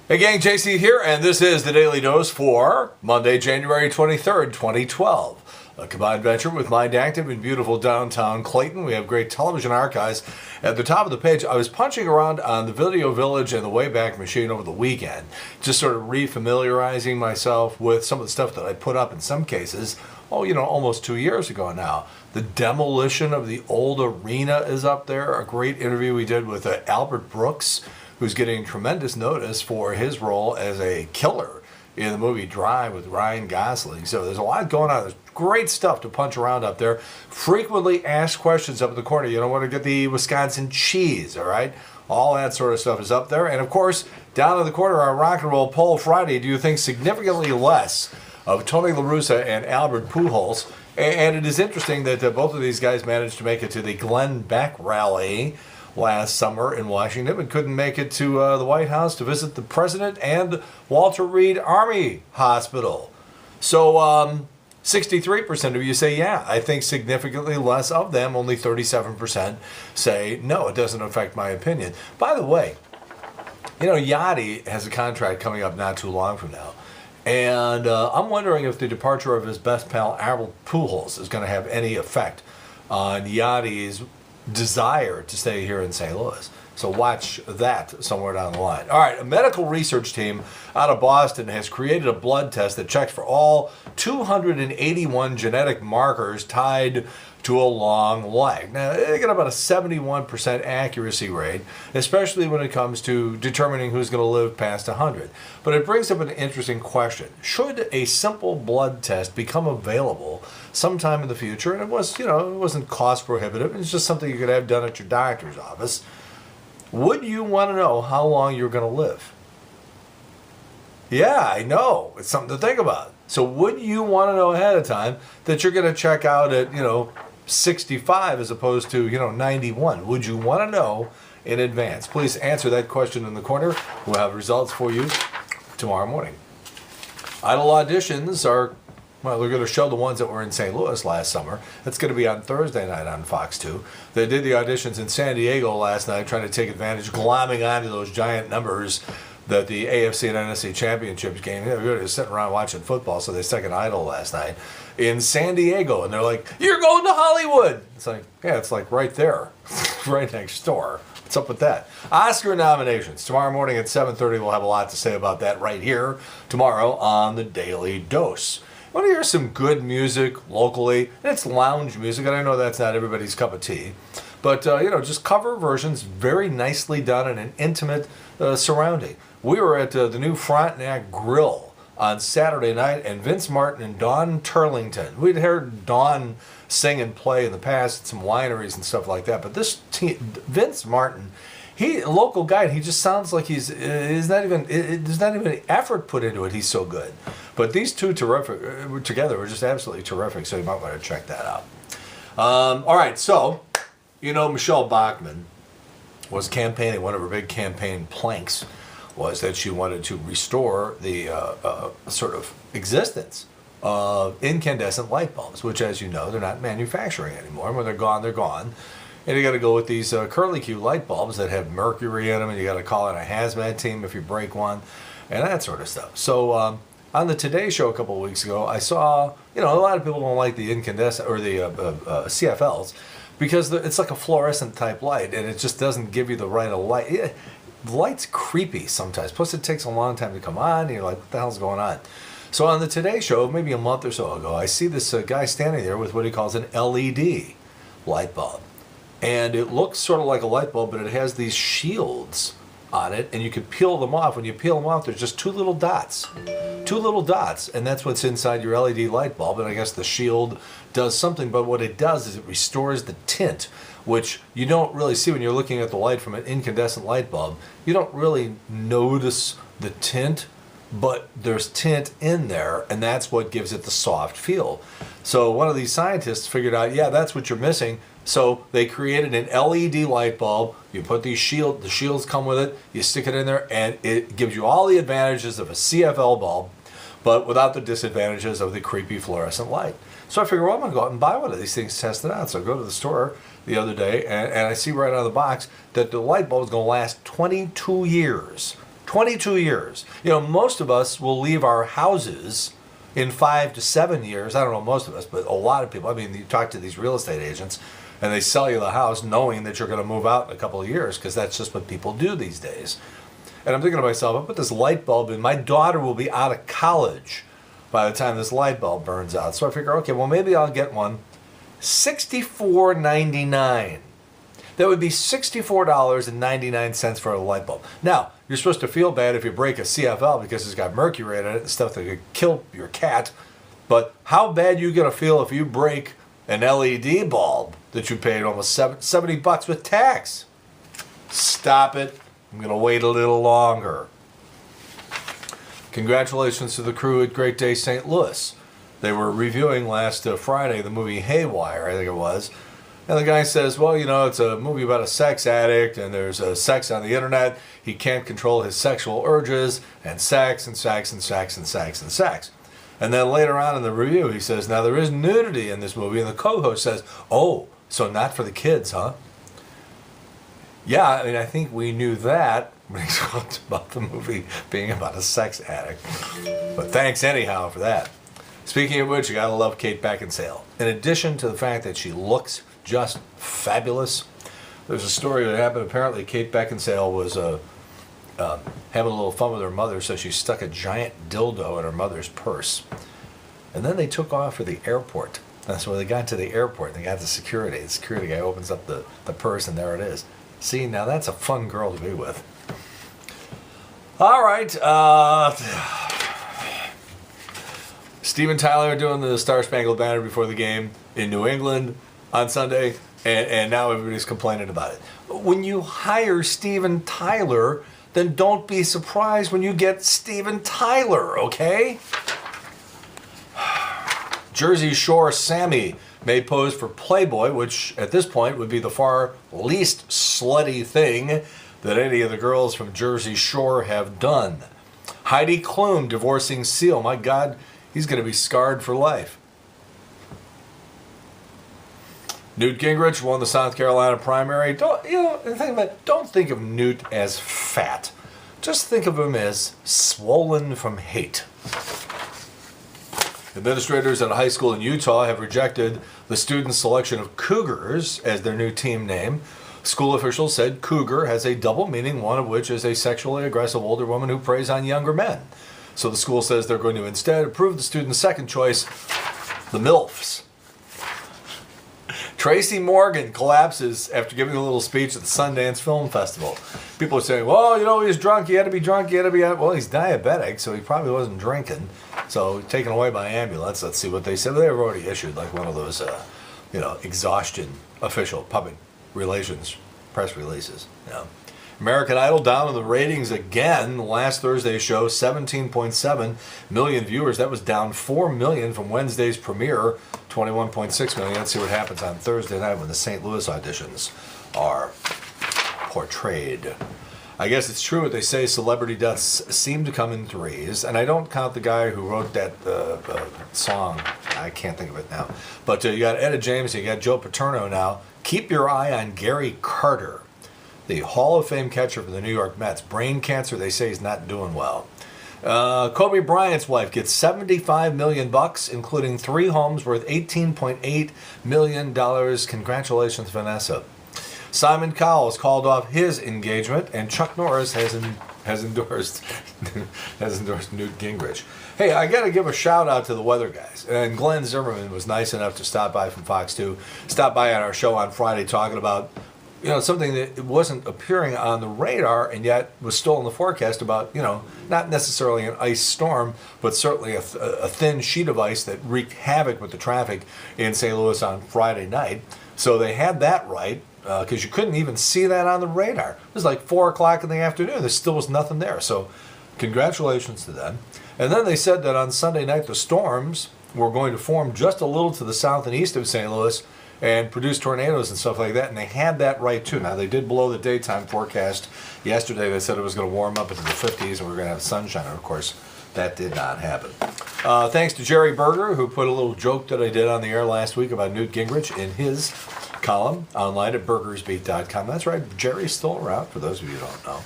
Hey gang, JC here, and this is the Daily Dose for Monday, January 23rd, 2012. A combined venture with Mind Active in beautiful downtown Clayton. We have great television archives. At the top of the page, I was punching around on the Video Village and the Wayback Machine over the weekend, just sort of refamiliarizing myself with some of the stuff that I put up in some cases, almost 2 years ago now. The demolition of the old arena is up there. A great interview we did with Albert Brooks, who's getting tremendous notice for his role as a killer in the movie Drive with Ryan Gosling. So there's a lot going on. There's great stuff to punch around up there. Frequently asked questions up in the corner. You don't want to get the Wisconsin cheese, all right? All that sort of stuff is up there. And of course, down in the corner, our Rock and Roll Poll Friday. Do you think significantly less of Tony La Russa and Albert Pujols? And it is interesting that both of these guys managed to make it to the Glenn Beck rally last summer in Washington, but couldn't make it to the White House to visit the president and Walter Reed Army Hospital. So 63% of you say, yeah, I think significantly less of them. Only 37% say, no, it doesn't affect my opinion. By the way, Yachty has a contract coming up not too long from now. And I'm wondering if the departure of his best pal, Albert Pujols, is going to have any effect on Yachty's desire to stay here in St. Louis. So watch that somewhere down the line. All right, a medical research team out of Boston has created a blood test that checks for all 281 genetic markers tied to a long leg. Now, they get about a 71% accuracy rate, especially when it comes to determining who's going to live past 100. But it brings up an interesting question. Should a simple blood test become available sometime in the future? And it wasn't cost prohibitive. It's just something you could have done at your doctor's office. Would you want to know how long you're going to live? Yeah, I know. It's something to think about. So would you want to know ahead of time that you're going to check out at, 65 as opposed to, 91? Would you want to know in advance? Please answer that question in the corner. We'll have results for you tomorrow morning. Idol auditions are, they're going to show the ones that were in St. Louis last summer. That's going to be on Thursday night on Fox 2. They did the auditions in San Diego last night, trying to take advantage, glomming onto those giant numbers that the AFC and NFC championships game. We were just sitting around watching football, so they stuck an idol last night in San Diego, and they're like, "You're going to Hollywood." It's like, yeah, it's like right there, right next door. What's up with that? Oscar nominations tomorrow morning at 7:30. We'll have a lot to say about that right here tomorrow on the Daily Dose. Want to hear some good music locally? And it's lounge music, and I know that's not everybody's cup of tea. But, just cover versions, very nicely done in an intimate surrounding. We were at the new Frontenac Grill on Saturday night, and Vince Martin and Dawn Turlington. We'd heard Dawn sing and play in the past at some wineries and stuff like that, but this Vince Martin, a local guy, he just sounds like there's not even an effort put into it. He's so good. But these two together were just absolutely terrific, so you might want to check that out. All right, so, Michelle Bachmann was campaigning. One of her big campaign planks was that she wanted to restore the sort of existence of incandescent light bulbs, which, as you know, they're not manufacturing anymore. When they're gone, they're gone. And you got to go with these curlicue light bulbs that have mercury in them, and you got to call in a hazmat team if you break one, and that sort of stuff. So on the Today Show a couple of weeks ago, I saw, a lot of people don't like the incandescent or the CFLs because it's like a fluorescent type light, and it just doesn't give you the right light. The light's creepy sometimes. Plus, it takes a long time to come on, and you're like, what the hell's going on? So on the Today Show, maybe a month or so ago, I see this guy standing there with what he calls an LED light bulb. And it looks sort of like a light bulb, but it has these shields on it, and you can peel them off. When you peel them off, there's just two little dots, and that's what's inside your LED light bulb. And I guess the shield does something, but what it does is it restores the tint, which you don't really see when you're looking at the light from an incandescent light bulb. You don't really notice the tint, but there's tint in there, and that's what gives it the soft feel. So one of these scientists figured out, yeah, that's what you're missing. So they created an LED light bulb. You put the shields come with it, you stick it in there, and it gives you all the advantages of a CFL bulb, but without the disadvantages of the creepy fluorescent light. So I figured, well, I'm going to go out and buy one of these things, test it out. So I go to the store the other day, and I see right out of the box that the light bulb is going to last 22 years. 22 years. You know, most of us will leave our houses in 5 to 7 years. I don't know most of us, but a lot of people. I mean, you talk to these real estate agents, and they sell you the house knowing that you're going to move out in a couple of years, because that's just what people do these days. And I'm thinking to myself, I put this light bulb in. My daughter will be out of college by the time this light bulb burns out. So I figure, okay, well, maybe I'll get one. $64.99. That would be $64.99 for a light bulb. Now, you're supposed to feel bad if you break a CFL because it's got mercury in it and stuff that could kill your cat. But how bad are you going to feel if you break an LED bulb that you paid almost $70 with tax? Stop it. I'm going to wait a little longer. Congratulations to the crew at Great Day St. Louis. They were reviewing last Friday the movie Haywire, I think it was. And the guy says, well, you know, it's a movie about a sex addict, and there's sex on the internet. He can't control his sexual urges, and sex, and sex, and sex, and sex, and sex. And then later on in the review, he says, now there is nudity in this movie. And the co-host says, oh, so not for the kids, huh? Yeah, I mean, I think we knew that when he talked about the movie being about a sex addict. But thanks anyhow for that. Speaking of which, you gotta love Kate Beckinsale. In addition to the fact that she looks just fabulous, there's a story that happened. Apparently, Kate Beckinsale was having a little fun with her mother, so she stuck a giant dildo in her mother's purse. And then they took off for the airport. That's when they got to the airport. They got the security. The security guy opens up the purse, and there it is. See, now that's a fun girl to be with. All right. Steven Tyler doing the Star Spangled Banner before the game in New England on Sunday, and now everybody's complaining about it. When you hire Steven Tyler, then don't be surprised when you get Steven Tyler, okay? Jersey Shore Sammy may pose for Playboy, which at this point would be the far least slutty thing that any of the girls from Jersey Shore have done. Heidi Klum divorcing Seal. My God, he's going to be scarred for life. Newt Gingrich won the South Carolina primary. Don't think of Newt as fat. Just think of him as swollen from hate. Administrators at a high school in Utah have rejected the students' selection of Cougars as their new team name. School officials said Cougar has a double meaning, one of which is a sexually aggressive older woman who preys on younger men. So the school says they're going to instead approve the students' second choice, the MILFs. Tracy Morgan collapses after giving a little speech at the Sundance Film Festival. People are saying, well, you know, he's drunk, he had to be drunk, he had to be... Well, he's diabetic, so he probably wasn't drinking. So taken away by ambulance. Let's see what they said. They've already issued like one of those, exhaustion official public relations press releases. You know. American Idol down in the ratings again. Last Thursday's show, 17.7 million viewers. That was down 4 million from Wednesday's premiere, 21.6 million. Let's see what happens on Thursday night when the St. Louis auditions are portrayed. I guess it's true what they say, celebrity deaths seem to come in threes, and I don't count the guy who wrote that song. I can't think of it now. But you got Etta James, you got Joe Paterno now. Keep your eye on Gary Carter, the Hall of Fame catcher for the New York Mets. Brain cancer, they say he's not doing well. Kobe Bryant's wife gets $75 million, including 3 homes worth $18.8 million. Congratulations, Vanessa. Simon Cowell has called off his engagement, and Chuck Norris has endorsed Newt Gingrich. Hey, I got to give a shout out to the weather guys. And Glenn Zimmerman was nice enough to stop by from Fox 2, stop by on our show on Friday talking about something that wasn't appearing on the radar and yet was still in the forecast about, not necessarily an ice storm, but certainly a thin sheet of ice that wreaked havoc with the traffic in St. Louis on Friday night. So they had that right. Because you couldn't even see that on the radar. It was like 4 o'clock in the afternoon. There still was nothing there. So congratulations to them. And then they said that on Sunday night, the storms were going to form just a little to the south and east of St. Louis and produce tornadoes and stuff like that. And they had that right, too. Now, they did blow the daytime forecast. Yesterday, they said it was going to warm up into the 50s and we were going to have sunshine. And, of course, that did not happen. Thanks to Jerry Berger, who put a little joke that I did on the air last week about Newt Gingrich in his column online at burgersbeat.com. That's right, Jerry's still around, for those of you who don't know.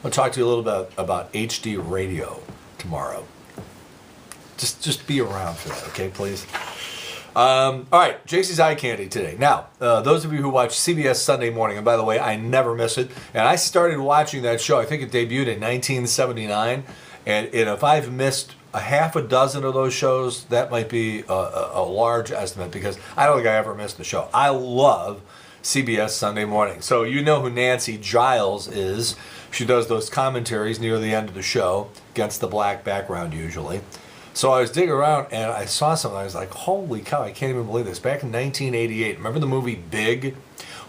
I'll talk to you a little bit about HD radio tomorrow. Just be around for that, okay, please? All right, JC's Eye Candy today. Now, those of you who watch CBS Sunday Morning, and by the way, I never miss it, and I started watching that show, I think it debuted in 1979, and if I've missed a half a dozen of those shows, that might be a large estimate, because I don't think I ever missed the show. I love CBS Sunday Morning. So you know who Nancy Giles is. She does those commentaries near the end of the show, against the black background usually. So I was digging around and I saw something. I was like, holy cow, I can't even believe this. Back in 1988, remember the movie Big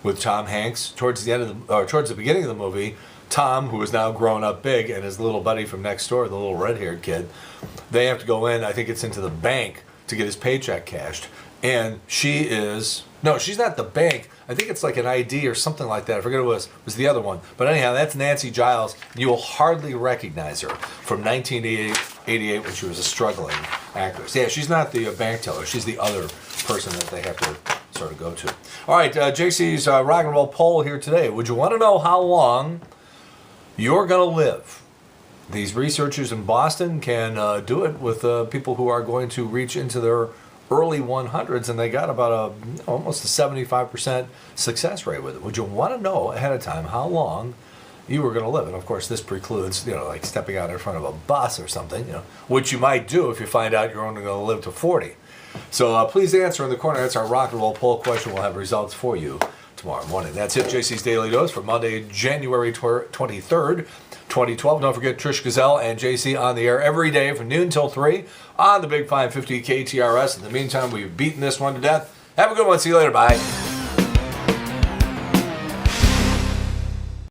with Tom Hanks? Towards the beginning of the movie, Tom, who is now grown up big, and his little buddy from next door, the little red-haired kid, they have to go in, I think it's into the bank, to get his paycheck cashed. And she's not the bank. I think it's like an ID or something like that. I forget what it was the other one. But anyhow, that's Nancy Giles. You will hardly recognize her from 1988 when she was a struggling actress. Yeah, she's not the bank teller. She's the other person that they have to sort of go to. All right, JC's rock and roll poll here today. Would you want to know how long you're going to live? These researchers in Boston can do it with people who are going to reach into their early 100s, and they got about almost a 75% success rate with it. Would you want to know ahead of time how long you were going to live? And of course, this precludes, like stepping out in front of a bus or something, which you might do if you find out you're only going to live to 40. So please answer in the corner. That's our rock and roll poll question. We'll have results for you tomorrow morning. That's it, JC's Daily Dose for Monday, January 23rd, 2012. Don't forget Trish Gazelle and JC on the air every day from noon till 3 on the Big 550 KTRS. In the meantime, we've beaten this one to death. Have a good one. See you later. Bye.